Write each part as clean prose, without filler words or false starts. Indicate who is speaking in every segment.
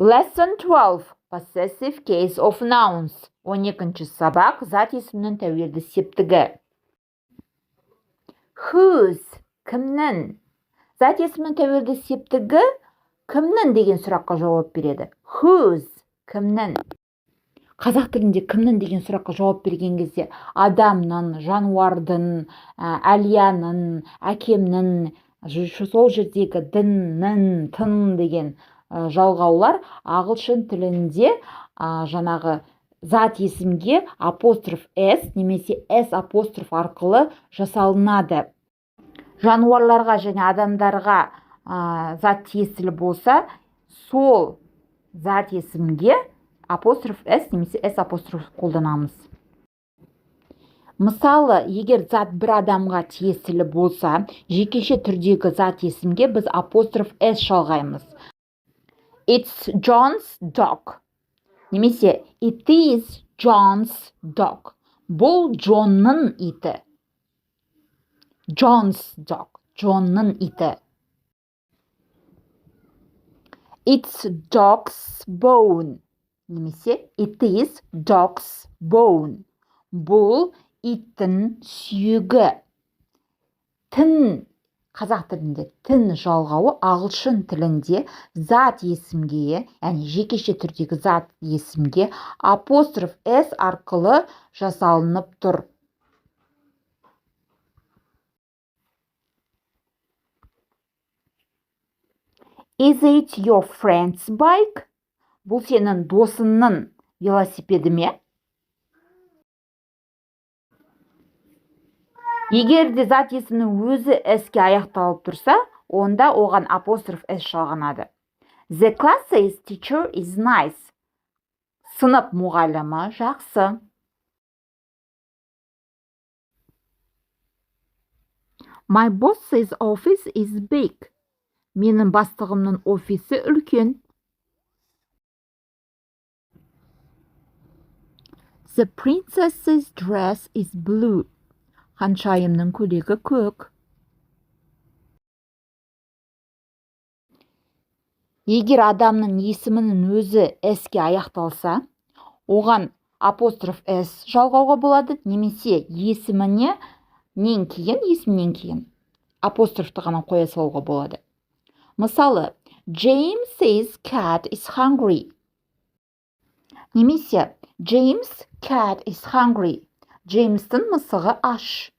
Speaker 1: Lesson 12. Possessive case of nouns. 12-ші сабақ зат есімнің тәуелді септігі. Whose? Кімнің? Зат есімнің тәуелді септігі кімнің деген сұраққа жауап береді. Whose? Кімнің? Қазақ тілінде кімнің деген сұраққа жауап берген кезде адамның, жануардың, әлияның, әкемнің, сол жердегі діннің, тың деген жалғаулар ағылшын тілінде жаңағы зат есімге апостроф S немесе S апостроф арқылы жасалынады. Жануарларға және адамдарға зат тиесілі болса, сол зат есімге апостроф S немесе S апостроф қолданамыз. Мысалы, егер зат бір адамға тиесілі болса, жекеше түрдегі зат есімге біз апостроф S шалғаймыз. It's John's dog. Немесе it is John's dog. Бұл Джонның иті. John's dog. Джонның иті. It's dog's bone. Немесе it is dog's bone. Бұл иттің сүйегі. Тін, қазақ тілінде тін жалғауы ағылшын тілінде зат есімге, яғни жекеше түрдегі зат есімге апостроф S арқылы жасалынып тұр. Is it your friend's bike? Бұл сенің досыңның велосипеді ме? Егер де зат есімнің өзі S-ке аяқталып тұрса, онда оған апостроф S шалғанады. The class's teacher is nice. Сынып мұғалімі жақсы. My boss's office is big. Менің бастығымның офисі үлкен. The princess's dress is blue. Ханшайымның көйлегі көк. Егер адамның есімінің өзі S-ке аяқталса, оған апостроф S жалғауға болады, немесе есімінен кейін апострофты ғана қоя салуға болады. Мысалы, James's cat is hungry. Немесе James' cat is hungry. Джеймстің мысығы аш.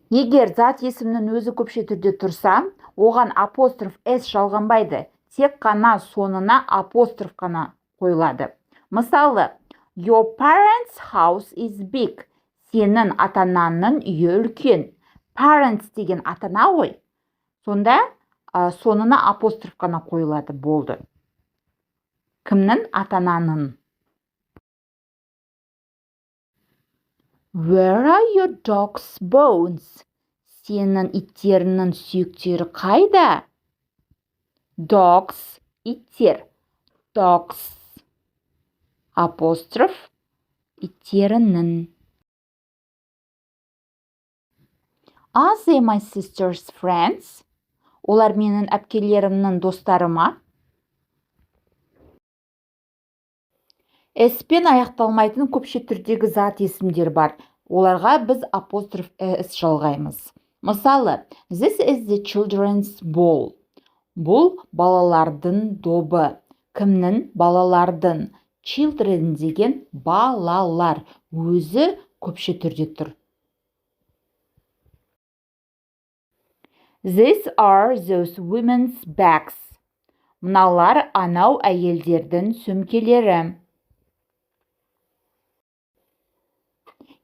Speaker 1: Егер зат есімнің өзі көпше түрде тұрса, оған апостроф S жалғанбайды, тек қана соңына апостроф қана қойылады. Мысалы, Your parents' house is big. Сенің ата-ананың үйі үлкен. Parents деген ата-ана ғой. Сонда соңына апостроф қана қойылады, болды. Кімнің? Ата-ананың. Where are your dog's bones? Сенің иттерінің сүйектері қайда? Dogs, иттер. Dogs, апостроф, иттерінің. Are they my sister's friends? Олар менің әпкелерімнің достары ма? S-пен аяқталмайтын көпше түрдегі зат есімдер бар. Оларға біз апостроф S жалғаймыз. Мысалы, This is the children's ball. Бұл балалардың добы. Кімнің? Балалардың. Children деген балалар. Өзі көпше түрде тұр. These are those women's bags. Мыналар анау әйелдердің сөмкелері.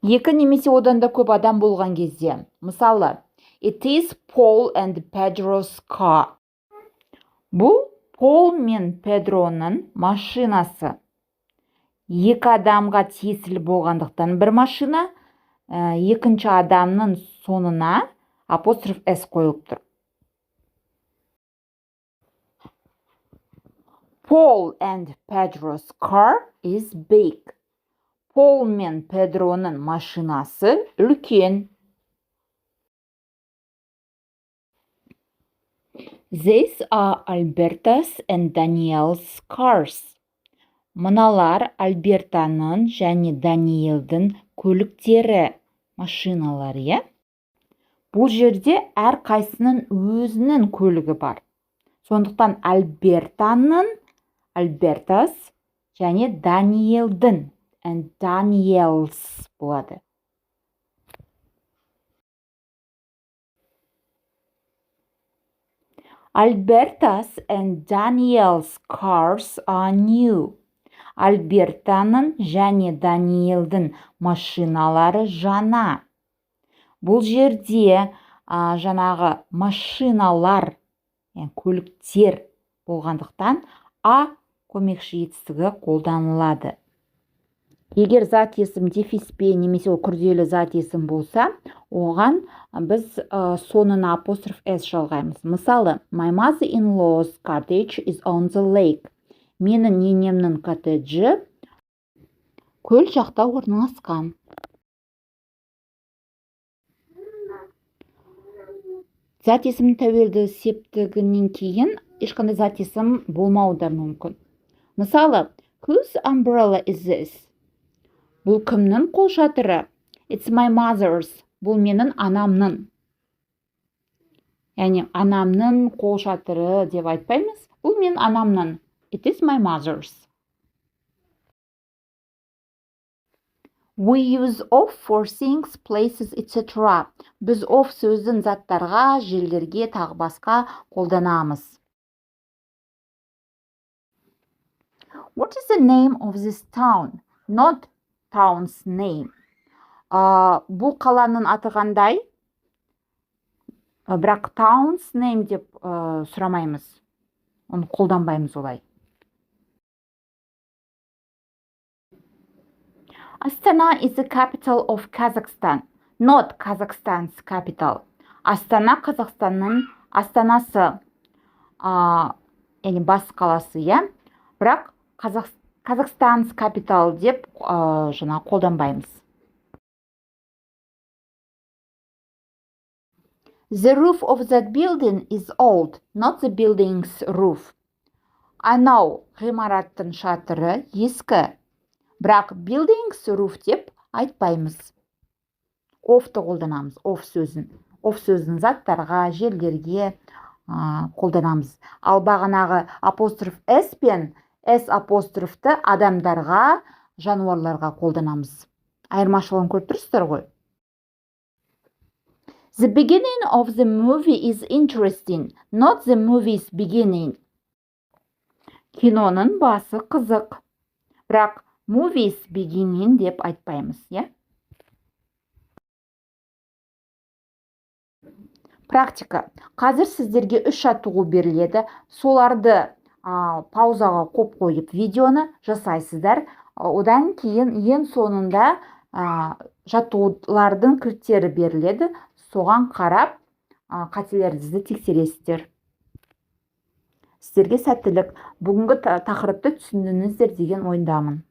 Speaker 1: Екі немесе одан да көп адам болған кезде. Мысалы, It is Paul and Pedro's car. Бұл Пол мен Педроның машинасы. Екі адамға тиесілі болғандықтан бір машина, екінші адамның соңына апостроф S қойылып тұр. Paul and Pedro's car is big. Пол мен Педроның машинасы үлкен. These are Alberta's and Danielle's cars. Мыналар Альбертаның және Даниэлдің көліктері, машиналар, иә? Бұл жерде әр қайсының өзінің көлігі бар. Сондықтан Alberta's және Danielдің and Daniel's болады. Alberta's and Daniel's cars are new. Альбертаның және Даниэлдің машиналары жаңа. Бұл жерде жаңағы машиналар, көліктер болғандықтан а көмекші етістігі қолданылады. Егер зат есім дефиспен немесе күрделі зат есім болса, оған біз соңына апостроф s жалғаймыз. Мысалы, my mother-in-law's cottage is on the lake. Менің енемнің коттеджі көл жақта орналасқан. Зат есімнің тәуелді септігінен кейін ешқандай зат есім болмауы да мүмкін. Мысалы, whose umbrella is this? Бұл кімнің қолшатыры? It's my mother's. Бұл менің анамның. Яғни анамның қолшатыры деп айтпаймыз. Бұл менің анамның. It is my mother's. We use of for things, places, etc. Біз of сөзін заттарға, жерлерге, тағы басқа қолданамыз. What is the name of this town? Not town's name. Бұл қаланың аты қандай? Бірақ town's name деп сұрамаймыз. Оны қолданбаймыз олай. Astana is the capital of Kazakhstan, not Kazakhstan's capital. Астана Қазақстанның астанасы, яғни бас қаласы, иә? Бірақ Kazakhstan's capital деп жаңа қолданбаймыз. The roof of that building is old, not the building's roof. Анау ғимараттың шатыры ескі. Бірақ building's roof деп айтпаймыз. Of'ты қолданамыз, of сөзін. Of сөзін заттарға, жерлерге қолданамыз. Ал бағанағы апостроф s пен s апострофты адамдарға, жануарларға қолданамыз. Айырмашылығын көріп тұрсыздар ғой. The beginning of the movie is interesting, not the movie's beginning. Киноның басы қызық. Бірақ movies beginning деп айтпаймыз, иә? Практика. Қазір сіздерге 3 жаттығу беріледі. Соларды паузаға қойып видеоны жасайсыздар. Одан кейін ең соңында жаттығулардың кілттері беріледі. Соған қарап қателеріңізді тексересіздер. Сіздерге сәттілік. Бүгінгі тақырыпты түсіндіңіздер деген ойдамын.